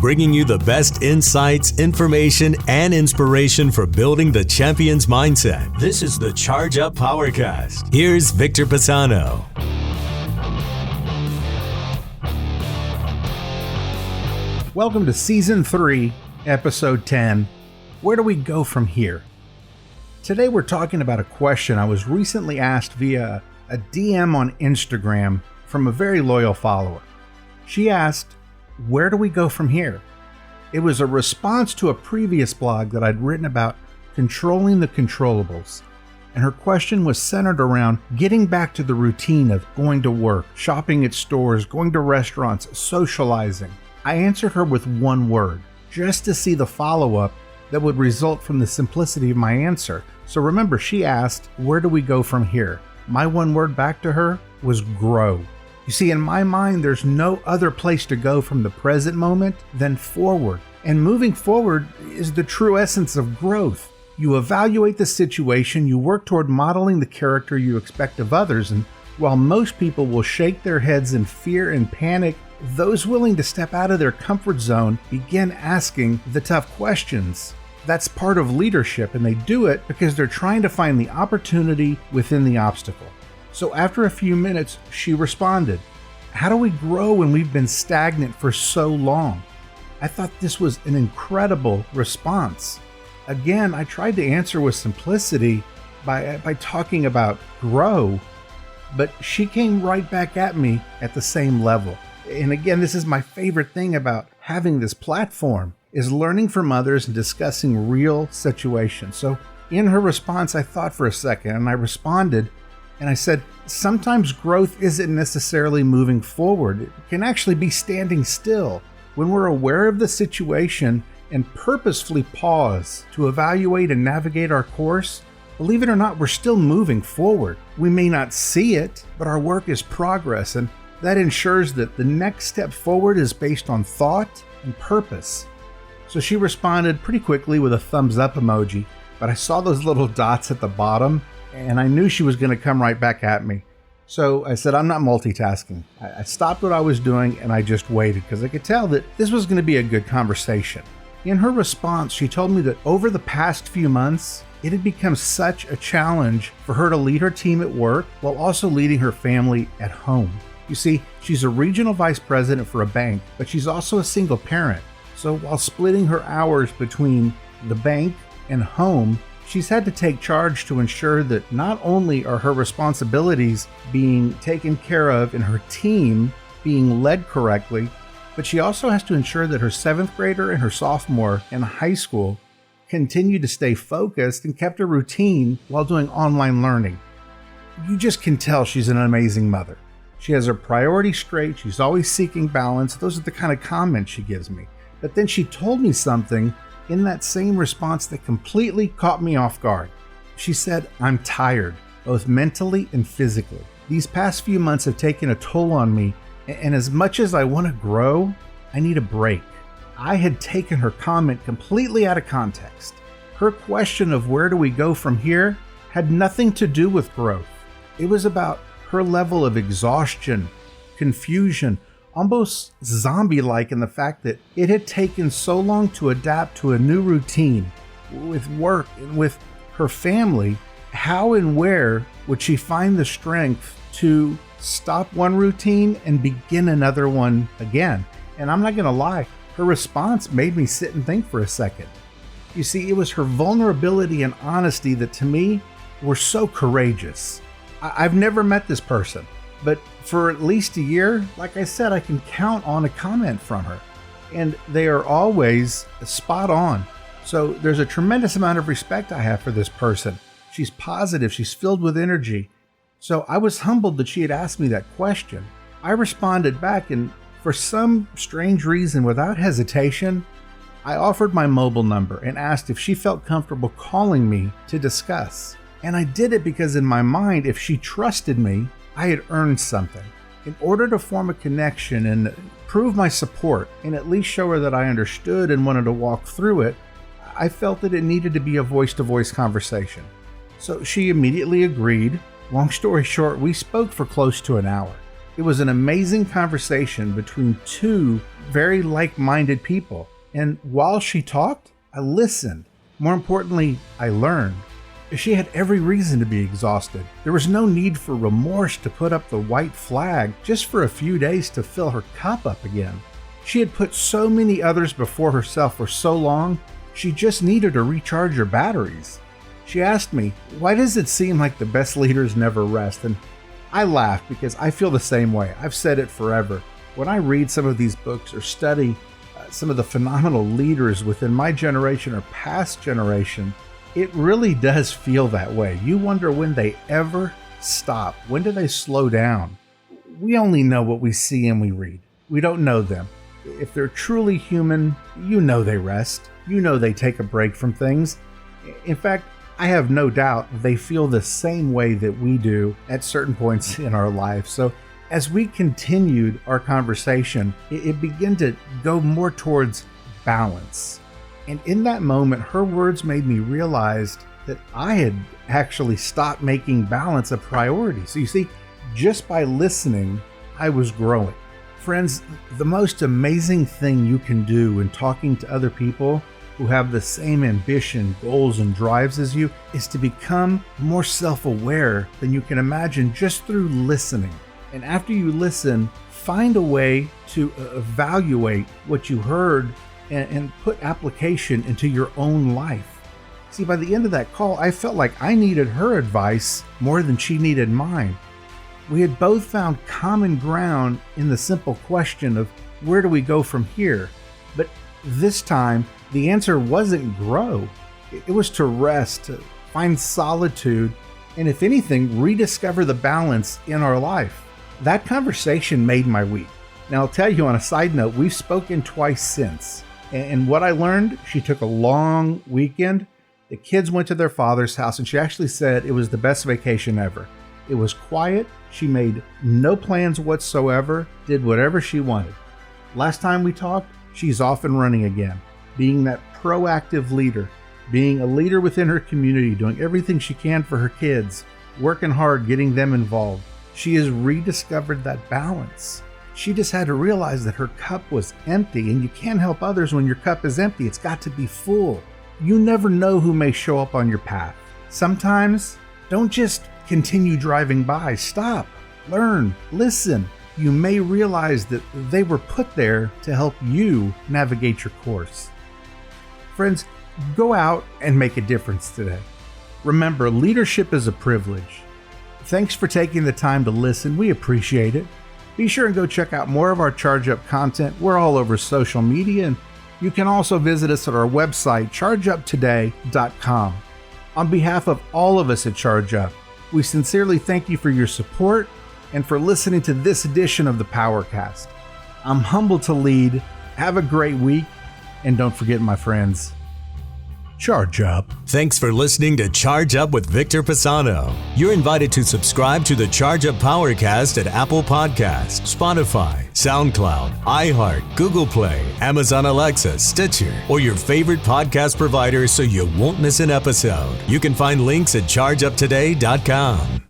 bringing you the best insights, information, and inspiration for building the champion's mindset. This is the Charge Up Powercast. Here's Victor Pisano. Welcome to Season 3, Episode 10. Where do we go from here? Today we're talking about a question I was recently asked via a DM on Instagram from a very loyal follower. She asked, where do we go from here? It was a response to a previous blog that I'd written about controlling the controllables, and her question was centered around getting back to the routine of going to work, shopping at stores, going to restaurants, socializing. I answered her with one word, just to see the follow-up that would result from the simplicity of my answer. So remember, she asked, where do we go from here? My one word back to her was grow. You see, in my mind, there's no other place to go from the present moment than forward. And moving forward is the true essence of growth. You evaluate the situation, you work toward modeling the character you expect of others, and while most people will shake their heads in fear and panic, those willing to step out of their comfort zone begin asking the tough questions. That's part of leadership, and they do it because they're trying to find the opportunity within the obstacle. So after a few minutes, she responded, how do we grow when we've been stagnant for so long? I thought this was an incredible response. Again, I tried to answer with simplicity by talking about grow, but she came right back at me at the same level. And again, this is my favorite thing about having this platform, is learning from others and discussing real situations. So in her response, I thought for a second and I responded and I said, sometimes growth isn't necessarily moving forward. It can actually be standing still. When we're aware of the situation and purposefully pause to evaluate and navigate our course, believe it or not, we're still moving forward. We may not see it, but our work is progress, and that ensures that the next step forward is based on thought and purpose. So she responded pretty quickly with a thumbs up emoji, but I saw those little dots at the bottom and I knew she was going to come right back at me. So I said, I'm not multitasking. I stopped what I was doing and I just waited because I could tell that this was going to be a good conversation. In her response, she told me that over the past few months, it had become such a challenge for her to lead her team at work while also leading her family at home. You see, she's a regional vice president for a bank, but she's also a single parent. So while splitting her hours between the bank and home, she's had to take charge to ensure that not only are her responsibilities being taken care of and her team being led correctly, but she also has to ensure that her 7th grader and her sophomore in high school continue to stay focused and kept a routine while doing online learning. You just can tell she's an amazing mother. She has her priorities straight. She's always seeking balance. Those are the kind of comments she gives me. But then she told me something in that same response that completely caught me off guard. She said, I'm tired, both mentally and physically. These past few months have taken a toll on me, and as much as I want to grow, I need a break. I had taken her comment completely out of context. Her question of where do we go from here had nothing to do with growth. It was about her level of exhaustion, confusion, almost zombie-like in the fact that it had taken so long to adapt to a new routine with work and with her family. How and where would she find the strength to stop one routine and begin another one again? And I'm not going to lie, her response made me sit and think for a second. You see, it was her vulnerability and honesty that to me were so courageous. I've never met this person, but for at least a year, like I said, I can count on a comment from her, and they are always spot on. So there's a tremendous amount of respect I have for this person. She's positive, she's filled with energy. So I was humbled that she had asked me that question. I responded back, and for some strange reason, without hesitation, I offered my mobile number and asked if she felt comfortable calling me to discuss. And I did it because in my mind, if she trusted me, I had earned something. In order to form a connection and prove my support and at least show her that I understood and wanted to walk through it, I felt that it needed to be a voice-to-voice conversation. So she immediately agreed. Long story short, we spoke for close to an hour. It was an amazing conversation between two very like-minded people. And while she talked, I listened. More importantly, I learned. She had every reason to be exhausted. There was no need for remorse to put up the white flag just for a few days to fill her cup up again. She had put so many others before herself for so long, she just needed to recharge her batteries. She asked me, why does it seem like the best leaders never rest? And I laughed because I feel the same way. I've said it forever. When I read some of these books or study some of the phenomenal leaders within my generation or past generation, it really does feel that way. You wonder when they ever stop. When do they slow down? We only know what we see and we read. We don't know them. If they're truly human, you know they rest. You know they take a break from things. In fact, I have no doubt they feel the same way that we do at certain points in our life. So as we continued our conversation, it began to go more towards balance. And in that moment, her words made me realize that I had actually stopped making balance a priority. So you see, just by listening, I was growing. Friends, the most amazing thing you can do in talking to other people who have the same ambition, goals, and drives as you is to become more self-aware than you can imagine just through listening. And after you listen, find a way to evaluate what you heard and put application into your own life. See, by the end of that call, I felt like I needed her advice more than she needed mine. We had both found common ground in the simple question of where do we go from here? But this time, the answer wasn't grow. It was to rest, to find solitude, and if anything, rediscover the balance in our life. That conversation made my week. Now, I'll tell you on a side note, we've spoken twice since. And what I learned, she took a long weekend. The kids went to their father's house, and she actually said it was the best vacation ever. It was quiet. She made no plans whatsoever, did whatever she wanted. Last time we talked, she's off and running again, being that proactive leader, being a leader within her community, doing everything she can for her kids, working hard, getting them involved. She has rediscovered that balance. She just had to realize that her cup was empty, and you can't help others when your cup is empty. It's got to be full. You never know who may show up on your path. Sometimes, don't just continue driving by. Stop, learn, listen. You may realize that they were put there to help you navigate your course. Friends, go out and make a difference today. Remember, leadership is a privilege. Thanks for taking the time to listen. We appreciate it. Be sure and go check out more of our Charge Up content. We're all over social media, and you can also visit us at our website, chargeuptoday.com. On behalf of all of us at Charge Up, we sincerely thank you for your support and for listening to this edition of the Powercast. I'm humbled to lead. Have a great week, and don't forget, my friends, charge up. Thanks for listening to Charge Up with Victor Pisano. You're invited to subscribe to the Charge Up Powercast at Apple Podcasts, Spotify, SoundCloud, iHeart, Google Play, Amazon Alexa, Stitcher, or your favorite podcast provider so you won't miss an episode. You can find links at chargeuptoday.com.